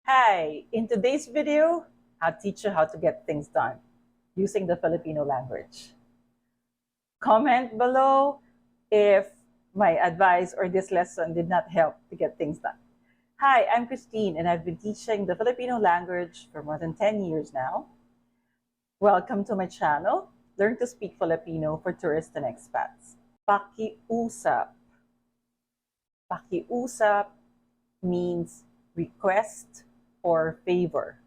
Hi, in today's video, I'll teach you how to get things done using the Filipino language. Comment below if my advice or this lesson did not help to get things done. Hi, I'm Christine and I've been teaching the Filipino language for more than 10 years now. Welcome to my channel, Learn to Speak Filipino for Tourists and Expats. Pakiusap. Pakiusap means request or favor.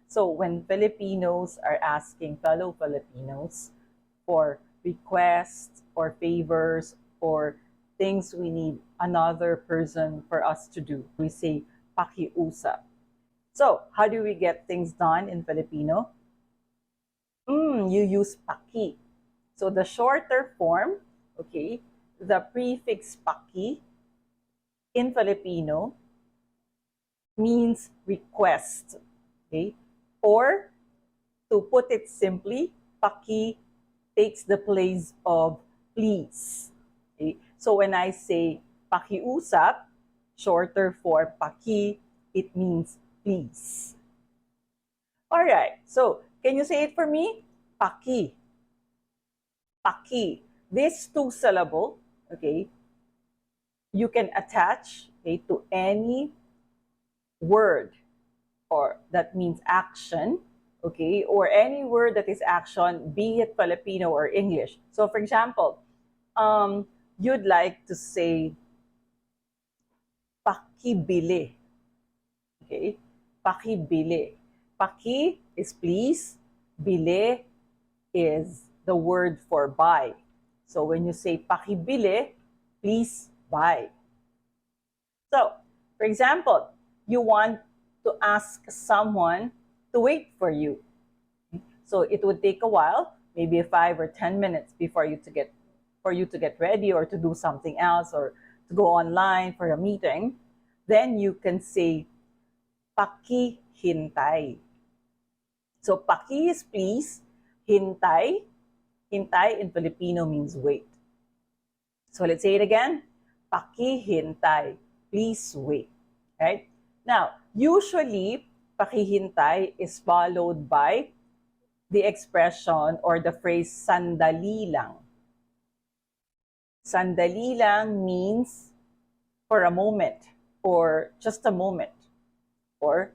So when Filipinos are asking fellow Filipinos for requests or favors or things we need another person for us to do, we say pakiusap. So how do we get things done in Filipino? You use Paki. So the shorter form, okay, the prefix Paki in Filipino means request, okay? Or to put it simply, Paki takes the place of please. Okay? So when I say pakiusap, shorter for Paki, it means please. All right, so can you say it for me? Paki. Paki. This two syllable, okay, you can attach, okay, to any word or that means action, okay, or any word that is action, be it Filipino or English. So for example, you'd like to say pakibili, okay, pakibili. Paki is please, bili is the word for buy. So when you say pakibili, please buy. So for example, you want to ask someone to wait for you. So it would take a while, maybe 5 or 10 minutes before you to get ready or to do something else or to go online for a meeting. Then you can say pakihintay. So paki is please, hintay in Filipino means wait. So let's say it again. Pakihintay, please wait. Right? Now, usually, pakihintay is followed by the expression or the phrase sandali lang. Sandali lang means for a moment or just a moment. Or,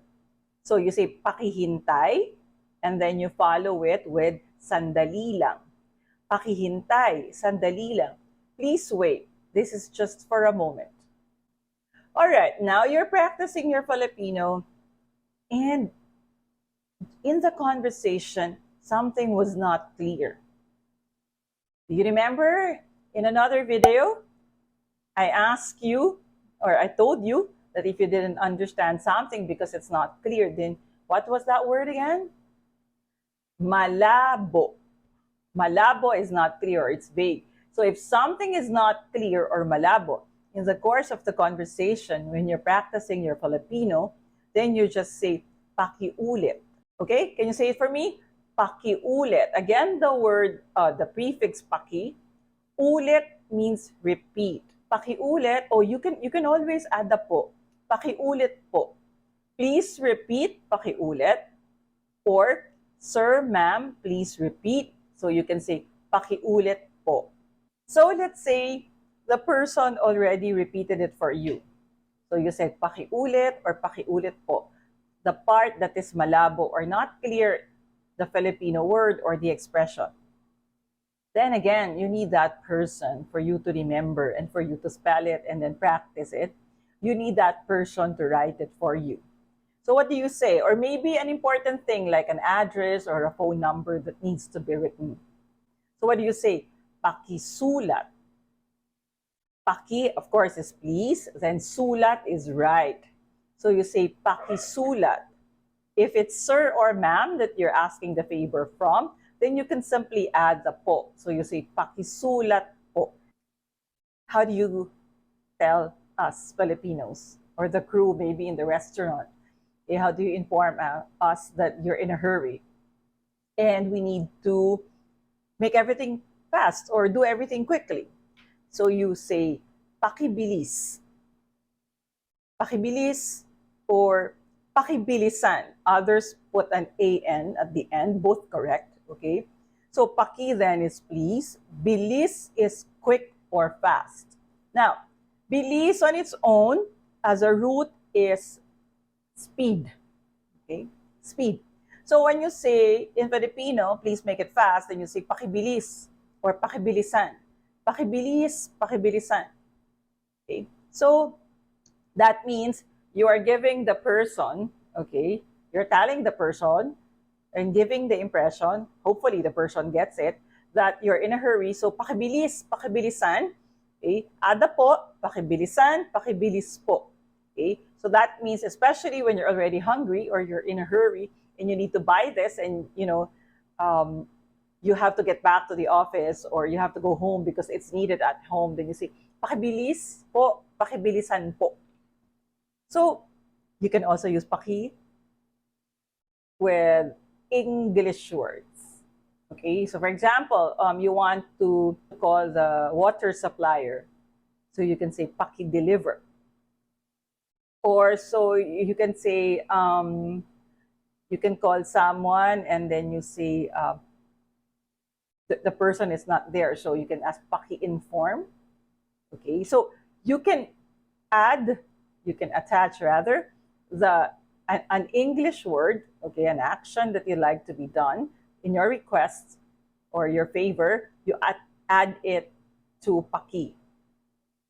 so you say pakihintay and then you follow it with sandali lang. Pakihintay, sandali lang. Please wait. This is just for a moment. All right, now you're practicing your Filipino and in the conversation, something was not clear. Do you remember in another video, I asked you or I told you that if you didn't understand something because it's not clear, then what was that word again? Malabo. Malabo is not clear, it's vague. So if something is not clear or malabo, in the course of the conversation, when you're practicing your Filipino, then you just say pakiulit. Okay, can you say it for me? Pakiulit. Again, the word, the prefix paki, ulit means repeat. Pakiulit, or you can always add the po. Pakiulit po. Please repeat, pakiulit. Or, sir, ma'am, please repeat. So you can say, pakiulit po. So let's say the person already repeated it for you. So you said pakiulit or pakiulit po. The part that is malabo or not clear, the Filipino word or the expression. Then again, you need that person for you to remember and for you to spell it and then practice it. You need that person to write it for you. So what do you say? Or maybe an important thing like an address or a phone number that needs to be written. So what do you say? Pakisulat. Paki, of course, is please. Then sulat is write. So you say pakisulat. If it's sir or ma'am that you're asking the favor from, then you can simply add the po. So you say pakisulat po. How do you tell us Filipinos or the crew maybe in the restaurant? How do you inform us that you're in a hurry and we need to make everything fast or do everything quickly? So you say pakibilis. Pakibilis or pakibilisan. Others put an an at the end, both correct. Okay? So paki then is please. Bilis is quick or fast. Now, bilis on its own as a root is speed. Okay? Speed. So when you say in Filipino, please make it fast, then you say pakibilis or pakibilisan. Pakibilis, pakibilisan. Okay? So that means you are giving the person, okay, you're telling the person and giving the impression, hopefully the person gets it, that you're in a hurry. So pakibilis, pakibilisan. Okay? Ada po, pakibilisan, pakibilis po. Okay? So that means especially when you're already hungry or you're in a hurry and you need to buy this and you have to get back to the office or you have to go home because it's needed at home, then you say, pakibilis po, pakibilisan po. So you can also use paki with English words. Okay, so for example, you want to call the water supplier. So you can say paki deliver. Or so you can say, you can call someone and then you say, the person is not there. So you can ask paki inform. Okay, so you can add, you can attach rather, an English word, okay, an action that you like to be done in your request or your favor, you add it to paki.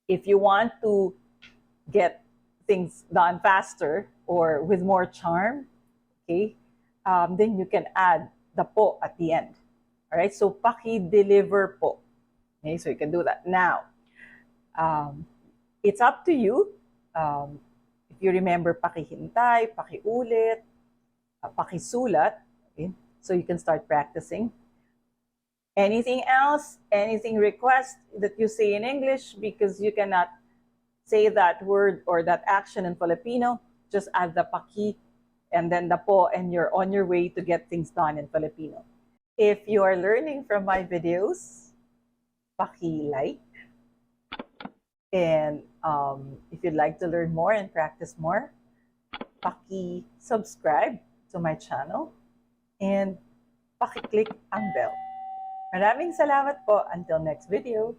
If you want to get things done faster or with more charm, okay, then you can add the po at the end. All right, so paki-deliver po. Okay, so you can do that. Now, it's up to you. If you remember pakihintay, pakiulit, pakisulat, okay, so you can start practicing. Anything else, anything request that you say in English because you cannot say that word or that action in Filipino, just add the paki and then the po and you're on your way to get things done in Filipino. If you are learning from my videos, paki-like. And if you'd like to learn more and practice more, paki-subscribe to my channel and paki-click ang bell. Maraming salamat po. Until next video.